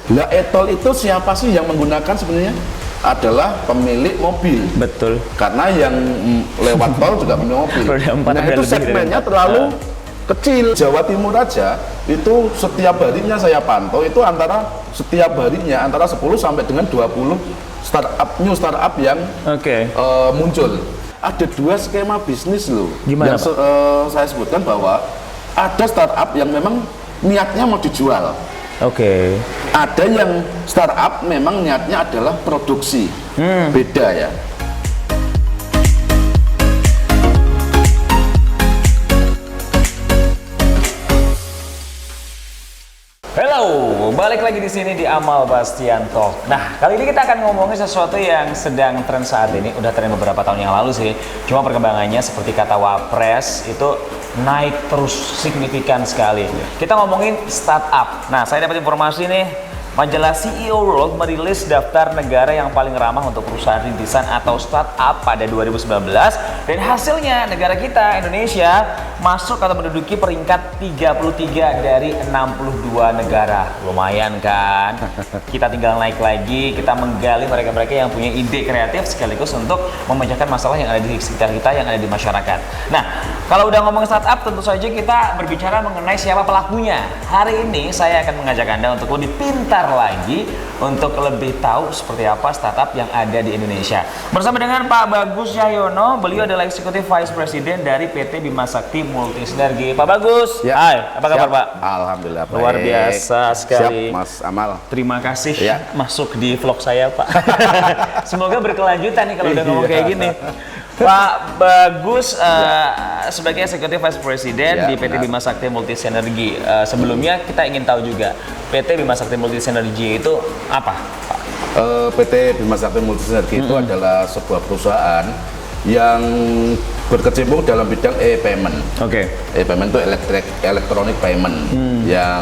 Lah e-tol itu siapa sih yang menggunakan sebenarnya? Adalah pemilik mobil. Betul. Karena yang lewat tol juga punya mobil. Roda 4 Nah ada itu lebih segmennya dari terlalu kecil. Jawa Timur aja itu setiap harinya saya pantau itu setiap harinya antara 10 sampai dengan 20 new startup yang muncul. Ada 2 skema bisnis loh. Gimana, yang saya sebutkan bahwa ada startup yang memang niatnya mau dijual. Ada yang startup memang niatnya adalah produksi. Beda ya. Halo, balik lagi di sini di Amal Bastian Talk. Nah, kali ini kita akan ngomongin sesuatu yang sedang tren saat ini. Udah tren beberapa tahun yang lalu sih. Cuma perkembangannya seperti kata Wapres itu naik terus signifikan sekali. Kita ngomongin startup. Nah, saya dapat informasi nih, majalah CEO World merilis daftar negara yang paling ramah untuk perusahaan rintisan atau startup pada 2019 dan hasilnya negara kita Indonesia masuk atau menduduki peringkat 33 dari 62 negara. Lumayan kan? Kita tinggal naik lagi, kita menggali mereka-mereka yang punya ide kreatif sekaligus untuk memecahkan masalah yang ada di sekitar kita, yang ada di masyarakat. Nah, kalau udah ngomong startup tentu saja kita berbicara mengenai siapa pelakunya. Hari ini saya akan mengajak Anda untuk lebih pintar lagi untuk lebih tahu seperti apa startup yang ada di Indonesia. Bersama dengan Pak Bagus Cahyono, beliau adalah Executive Vice President dari PT Bima Sakti Multisinergi. Pak Bagus, ya, hai, apa kabar Pak? Alhamdulillah baik. Luar biasa sekali. Siap, Mas Amal. Terima kasih ya. Masuk di vlog saya Pak. Semoga berkelanjutan nih kalau udah ngomong kayak gini. Pak Bagus sebagai Executive Vice President di PT Bima Sakti Multisinergi. Sebelumnya kita ingin tahu juga PT Bima Sakti Multisinergi itu apa, Pak? PT Bima Sakti Multisinergi itu adalah sebuah perusahaan yang berkecimpung dalam bidang e-payment. E-payment itu electronic payment yang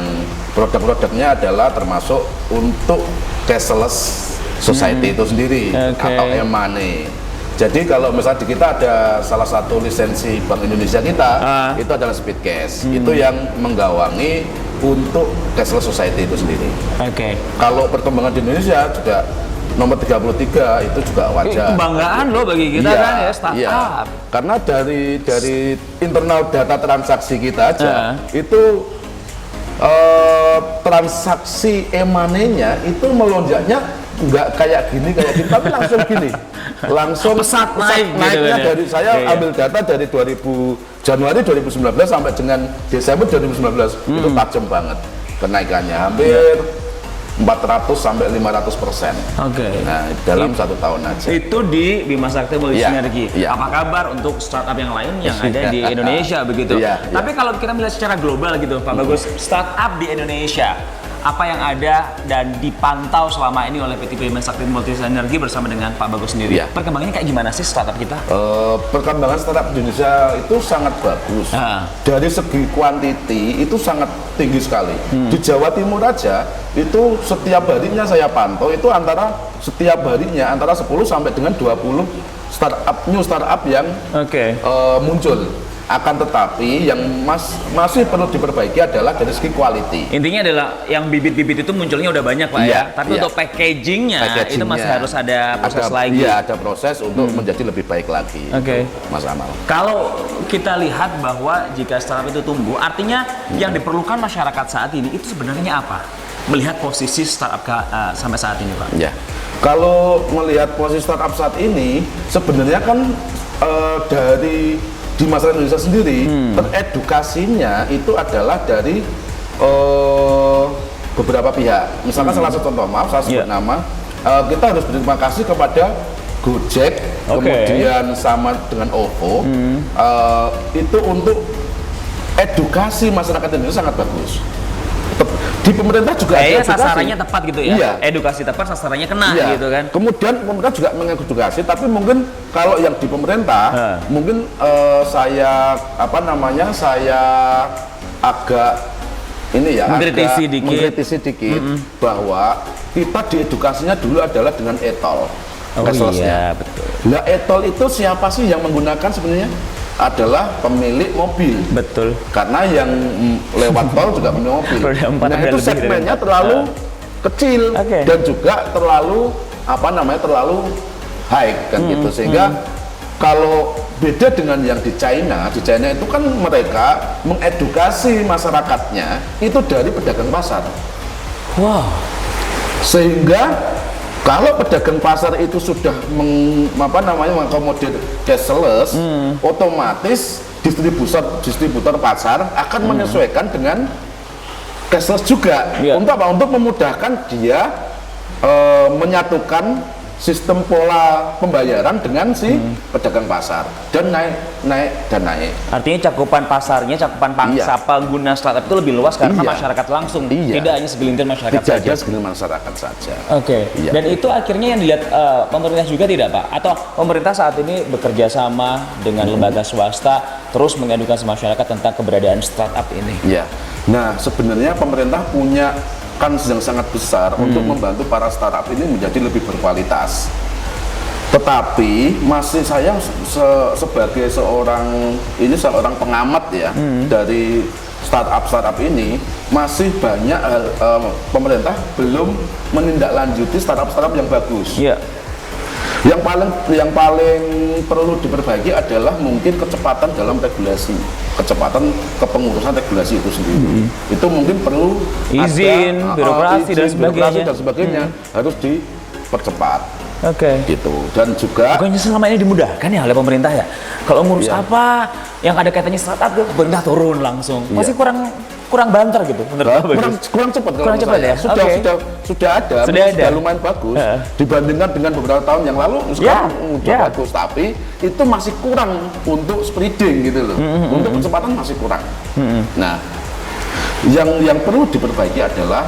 produk-produknya adalah termasuk untuk cashless society itu sendiri atau e-money. Jadi kalau misalnya di kita ada salah satu lisensi Bank Indonesia kita, itu adalah Speedcash. Itu yang menggawangi untuk cashless society itu sendiri. Kalau perkembangan di Indonesia juga nomor 33 itu juga wajar. Kebanggaan loh bagi kita kan ya startup. Iya. Karena dari internal data transaksi kita aja itu transaksi e-money-nya itu melonjaknya nggak kayak gini, tapi langsung gini. Langsung pesat naiknya gitu kan, dari saya ambil data dari Januari 2019 sampai dengan Desember 2019 itu tajam banget kenaikannya, hampir 400 sampai 500%. Nah, dalam 1 tahun aja. Itu di Bima Sakti Multisinergi. Apa kabar untuk startup yang lain yang ada di Indonesia begitu? Tapi kalau kita melihat secara global gitu, Pak Bagus, startup di Indonesia apa yang ada dan dipantau selama ini oleh PT Bima Sakti Multisinergi bersama dengan Pak Bagus sendiri? Perkembangannya kayak gimana sih startup kita? Perkembangan startup di Indonesia itu sangat bagus. Dari segi kuantiti itu sangat tinggi sekali. Di Jawa Timur aja itu setiap harinya saya pantau itu setiap harinya antara 10 sampai dengan 20 new startup yang muncul. Akan tetapi yang masih perlu diperbaiki adalah dari segi quality. Intinya adalah yang bibit-bibit itu munculnya udah banyak Pak ya. Tapi untuk packagingnya itu masih harus ada proses lagi. Iya, ada proses untuk menjadi lebih baik lagi. Mas Amal. Kalau kita lihat bahwa jika startup itu tumbuh, artinya yang diperlukan masyarakat saat ini itu sebenarnya apa? Melihat posisi startup sampai saat ini Pak. Kalau melihat posisi startup saat ini, sebenarnya kan di masyarakat Indonesia sendiri teredukasinya itu adalah dari beberapa pihak. Misalkan salah satu contoh, maaf saya sebut nama, kita harus berterima kasih kepada Gojek, kemudian sama dengan OVO, itu untuk edukasi masyarakat Indonesia sangat bagus. Di pemerintah juga ada edukasi. Sasarannya tepat gitu ya. Edukasi tepat, sasarannya kena gitu kan. Kemudian pemerintah juga mengedukasi, tapi mungkin kalau yang di pemerintah mungkin saya agak mengkritisi dikit bahwa kita diedukasinya dulu adalah dengan e-tol. Betul. Lah e-tol itu siapa sih yang menggunakan sebenarnya? Adalah pemilik mobil. Karena yang lewat tol juga punya mobil. Roda 4 nah itu segmennya terlalu kecil dan juga terlalu terlalu high kan gitu, sehingga kalau beda dengan yang di China itu kan mereka mengedukasi masyarakatnya itu dari pedagang pasar. Wow. Sehingga kalau pedagang pasar itu sudah mengakomodir cashless, otomatis distributor pasar akan menyesuaikan dengan cashless juga. Untuk apa? Untuk memudahkan dia menyatukan sistem pola pembayaran dengan si pedagang pasar dan naik. Artinya cakupan pasarnya, cakupan pangsa pengguna startup itu lebih luas karena masyarakat langsung, tidak hanya segelintir masyarakat saja. Tidak segelintir masyarakat saja. Oke. Dan itu akhirnya yang dilihat pemerintah juga tidak, Pak? Atau pemerintah saat ini bekerja sama dengan lembaga swasta terus mengedukasi masyarakat tentang keberadaan startup ini? Iya. Nah, sebenarnya pemerintah punya yang sangat besar untuk membantu para startup ini menjadi lebih berkualitas. Tetapi masih saya sebagai seorang pengamat ya dari startup ini, masih banyak pemerintah belum menindaklanjuti startup yang bagus. Yang paling perlu diperbaiki adalah mungkin kecepatan dalam regulasi, kecepatan kepengurusan regulasi itu sendiri. Itu mungkin perlu izin, birokrasi dan sebagainya harus dipercepat. Gitu. Dan juga bukannya selama ini dimudahkan ya oleh pemerintah ya. Kalau ngurus apa yang ada kaitannya startup, pemerintah turun langsung. Masih kurang banter gitu, kurang cepat ya. Sudah ada lumayan bagus dibandingkan dengan beberapa tahun yang lalu. Sekarang udah bagus, tapi itu masih kurang untuk spreading gitu loh. Untuk kecepatan masih kurang. Nah, yang perlu diperbaiki adalah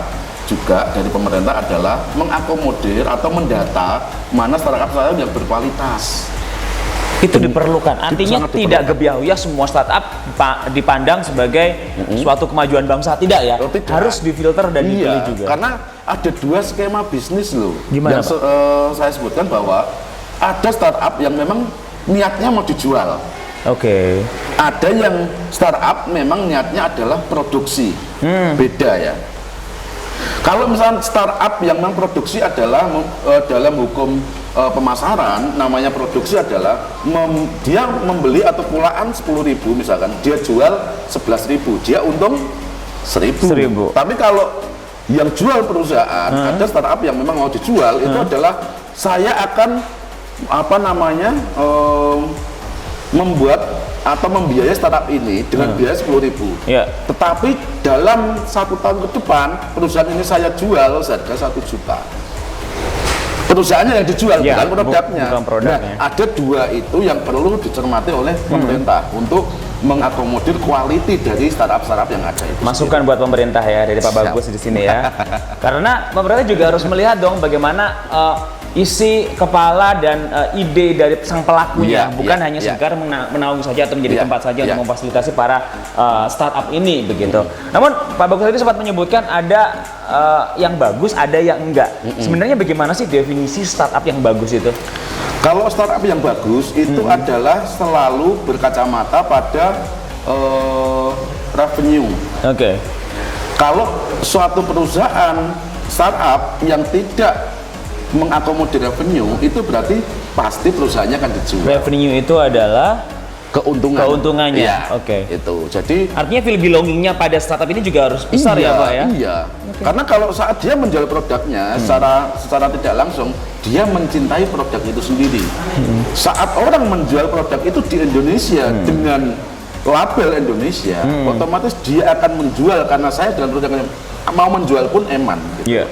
juga dari pemerintah adalah mengakomodir atau mendata mana startup yang berkualitas. Itu diperlukan. Artinya tidak gebiah-uyah semua startup dipandang sebagai suatu kemajuan bangsa, tidak ya? Tidak. Harus difilter dan dipilih juga. Karena ada dua skema bisnis loh. Gimana, yang saya sebutkan bahwa ada startup yang memang niatnya mau dijual. Ada yang startup memang niatnya adalah produksi. Beda ya. Kalau misalnya startup yang memang produksi adalah dalam hukum pemasaran, namanya produksi adalah dia membeli atau pulaan 10.000 misalkan, dia jual 11.000, dia untung 1.000. Tapi kalau yang jual perusahaan, ada startup yang memang mau dijual, itu adalah saya akan membuat atau membiayai startup ini dengan biaya 10.000. Tetapi dalam 1 tahun ke depan perusahaan ini saya jual seharga 1 juta. Perusahaannya yang dijual, bukan produknya. Nah, ada dua itu yang perlu dicermati oleh pemerintah untuk mengakomodir quality dari startup yang ada itu. Masukan buat pemerintah ya dari Pak Bagus di sini ya. Karena pemerintah juga harus melihat dong bagaimana isi kepala dan ide dari sang pelakunya, bukan hanya sekedar menaungi saja atau menjadi tempat saja untuk memfasilitasi para startup ini begitu. Namun Pak Bagus tadi sempat menyebutkan ada yang bagus, ada yang enggak. Sebenarnya bagaimana sih definisi startup yang bagus itu? Kalau startup yang bagus itu adalah selalu berkacamata pada revenue. Kalau suatu perusahaan startup yang tidak mengakomodir revenue, itu berarti pasti perusahaannya akan dijual. Revenue itu adalah keuntungannya. Itu. Jadi artinya feel belongingnya pada startup ini juga harus besar ya, Pak ya? Iya. Karena kalau saat dia menjual produknya secara tidak langsung, dia mencintai produk itu sendiri. Saat orang menjual produk itu di Indonesia dengan label Indonesia, otomatis dia akan menjual karena saya dengan produknya mau menjual pun eman. Gitu.